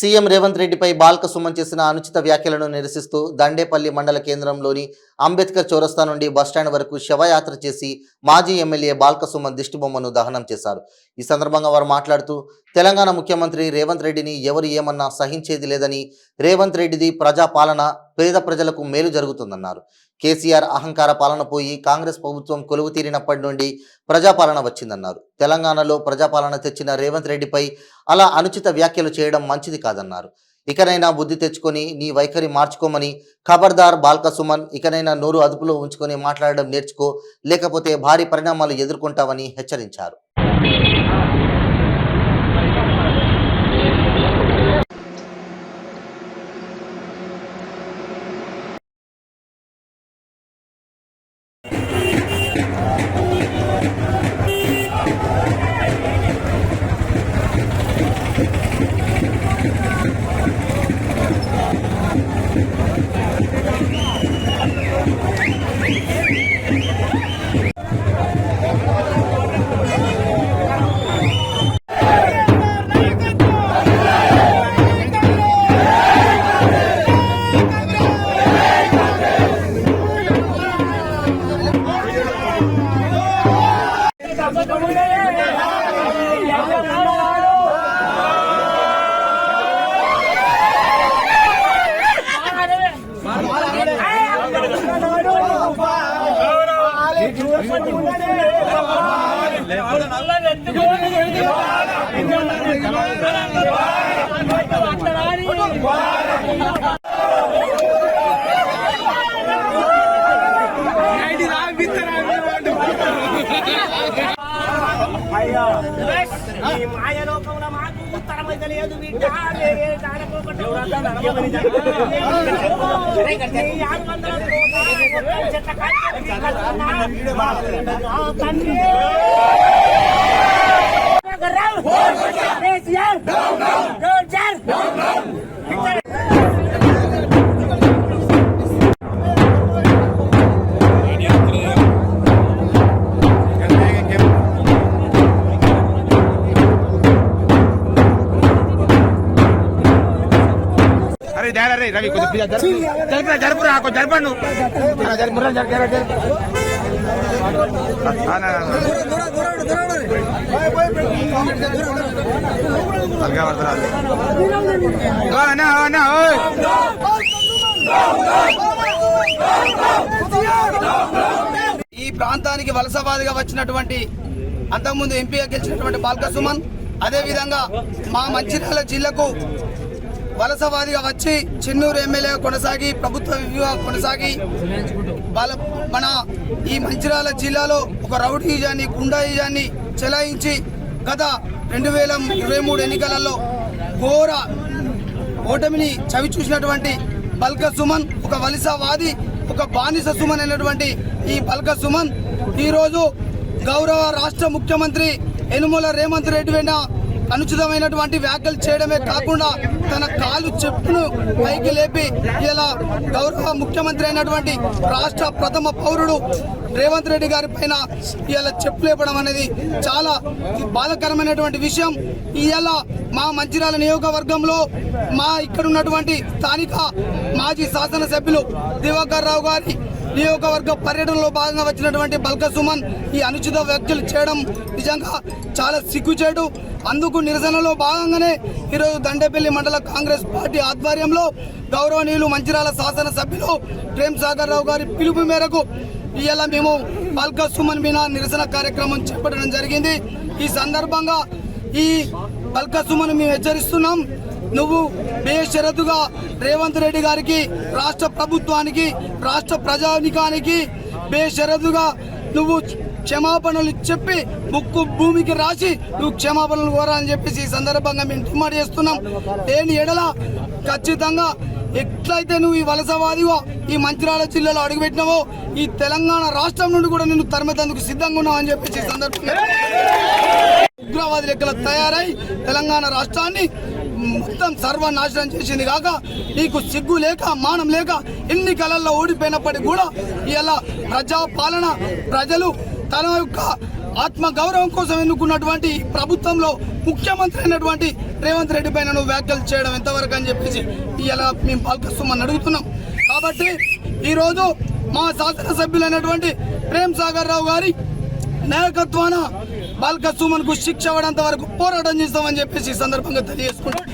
CM Revanth రెడ్డిపై బాల్క సుమన్ చేసిన అనుచిత వ్యాఖ్యలను నిరసిస్తూ దండేపల్లి మండల కేంద్రంలోని అంబేద్కర్ చౌరస్తా నుండి బస్టాండ్ వరకు శవయాత్ర చేసి మాజీ ఎమ్మెల్యే బాల్క సుమన్ దిష్టిబొమ్మను దహనం చేశారు. ఈ సందర్భంగా వారు మాట్లాడుతూ తెలంగాణ ముఖ్యమంత్రి రేవంత్ రెడ్డిని ఎవరు ఏమన్నా సహించేది లేదని, రేవంత్ రెడ్డిది ప్రజాపాలన, పేద ప్రజలకు మేలు జరుగుతుందన్నారు. కేసీఆర్ అహంకార పాలన పోయి కాంగ్రెస్ ప్రభుత్వం కొలువు తీరినప్పటి నుండి ప్రజాపాలన వచ్చిందన్నారు. తెలంగాణలో ప్రజాపాలన తెచ్చిన రేవంత్ రెడ్డిపై అలా అనుచిత వ్యాఖ్యలు చేయడం మంచిది కాదన్నారు. ఇకనైనా బుద్ధి తెచ్చుకొని నీ వైఖరి మార్చుకోమని, ఖబర్దార్ బాల్క సుమన్, ఇకనైనా నోరు అదుపులో ఉంచుకొని మాట్లాడడం నేర్చుకో, లేకపోతే భారీ పరిణామాలు ఎదుర్కొంటావని హెచ్చరించారు. మాయలోకంలో మాకు ఉత్తరమైతే లేదు బిడ్డ రవి కొద్దిగా జరుపురా జరపండు ఈ ప్రాంతానికి వలసవాదిగా వచ్చినటువంటి అంతకుముందు ఎంపీగా గెలిచినటువంటి బాల్క సుమన్, అదేవిధంగా మా మంచిర్యాల జిల్లాకు వలసవాదిగా వచ్చి చెన్నూరు ఎమ్మెల్యేగా కొనసాగి ప్రభుత్వ విధిగా కొనసాగి మన ఈ మంచిర్యాల జిల్లాలో ఒక రౌడీజాన్ని, గుండాయిజాన్ని చెలాయించి గత 2023 ఎన్నికలలో ఘోర ఓటమిని చవి చూసినటువంటి బాల్క సుమన్, ఒక వలసవాది, ఒక బానిస సుమన్ అయినటువంటి ఈ బాల్క సుమన్ ఈరోజు గౌరవ రాష్ట్ర ముఖ్యమంత్రి యనుమల రేవంత్ రెడ్డి పైన అనుచితమైనటువంటి వ్యాఖ్యలు చేయడమే కాకుండా తన కాలు చెప్పును పైకి లేపి ఇలా గౌరవ ముఖ్యమంత్రి అయినటువంటి రాష్ట్ర ప్రథమ పౌరుడు రేవంత్ రెడ్డి గారి పైన ఇలా చెప్పు లేపడం అనేది చాలా బాధాకరమైనటువంటి విషయం. ఇలా మా మంచిర్యాల నియోజకవర్గంలో మా ఇక్కడ ఉన్నటువంటి స్థానిక మాజీ శాసనసభ్యులు దివాకర్ రావు గారి నియోజకవర్గ పర్యటనలో భాగంగా వచ్చినటువంటి బాల్క సుమన్ ఈ అనుచిత వ్యాఖ్యలు చేయడం నిజంగా చాలా సిగ్గుచేటు. అందుకు నిరసనలో భాగంగానే ఈరోజు దండేపల్లి మండల కాంగ్రెస్ పార్టీ ఆధ్వర్యంలో గౌరవనీయులు మంచిర్యాల శాసనసభ్యులు ప్రేమ్ సాగర్ రావు గారి పిలుపు మేరకు ఇవాళ మేము బాల్క సుమన్ మీద నిరసన కార్యక్రమం చేపట్టడం జరిగింది. ఈ సందర్భంగా ఈ బాల్క సుమన్ మేము హెచ్చరిస్తున్నాం, నువ్వు బేషరతుగా రేవంత్ రెడ్డి గారికి, రాష్ట్ర ప్రభుత్వానికి, రాష్ట్ర ప్రజానికానికి బేషరతుగా నువ్వు క్షమాపణలు చెప్పి ముక్కు భూమికి రాసి నువ్వు క్షమాపణలు కోరాలని చెప్పేసి ఈ సందర్భంగా మేము డిమాండ్ చేస్తున్నాం. లేని ఎడల ఖచ్చితంగా ఎట్లయితే నువ్వు ఈ వలసవాదివో ఈ మంచిర్యాల జిల్లాలో అడుగుపెట్టినావో ఈ తెలంగాణ రాష్ట్రం నుండి కూడా నిన్ను తరిమేందుకు సిద్ధంగా ఉన్నావు అని చెప్పేసి ఈ సందర్భంగా ఉగ్రవాది లెక్కల తయారై తెలంగాణ రాష్ట్రాన్ని మొత్తం సర్వనాశనం చేసింది కాక నీకు సిగ్గు లేక మానం లేక ఎన్నికలలో ఓడిపోయినప్పటికీ కూడా ఇలా ప్రజాపాలన ప్రజలు తన యొక్క ఆత్మ గౌరవం కోసం ఎన్నుకున్నటువంటి ప్రభుత్వంలో ముఖ్యమంత్రి అయినటువంటి రేవంత్ రెడ్డి పైన నువ్వు వ్యాఖ్యలు చేయడం ఎంతవరకు అని చెప్పేసి ఇలా మేము బాల్క సుమన్ అడుగుతున్నాం. కాబట్టి ఈరోజు మా శాసనసభ్యులైనటువంటి ప్రేమ్ సాగర్ రావు గారి నాయకత్వాన బాల్క సుమన్ కు శిక్ష పడేంత వరకు పోరాటం చేస్తామని చెప్పేసి ఈ సందర్భంగా తెలియజేసుకుంటాం.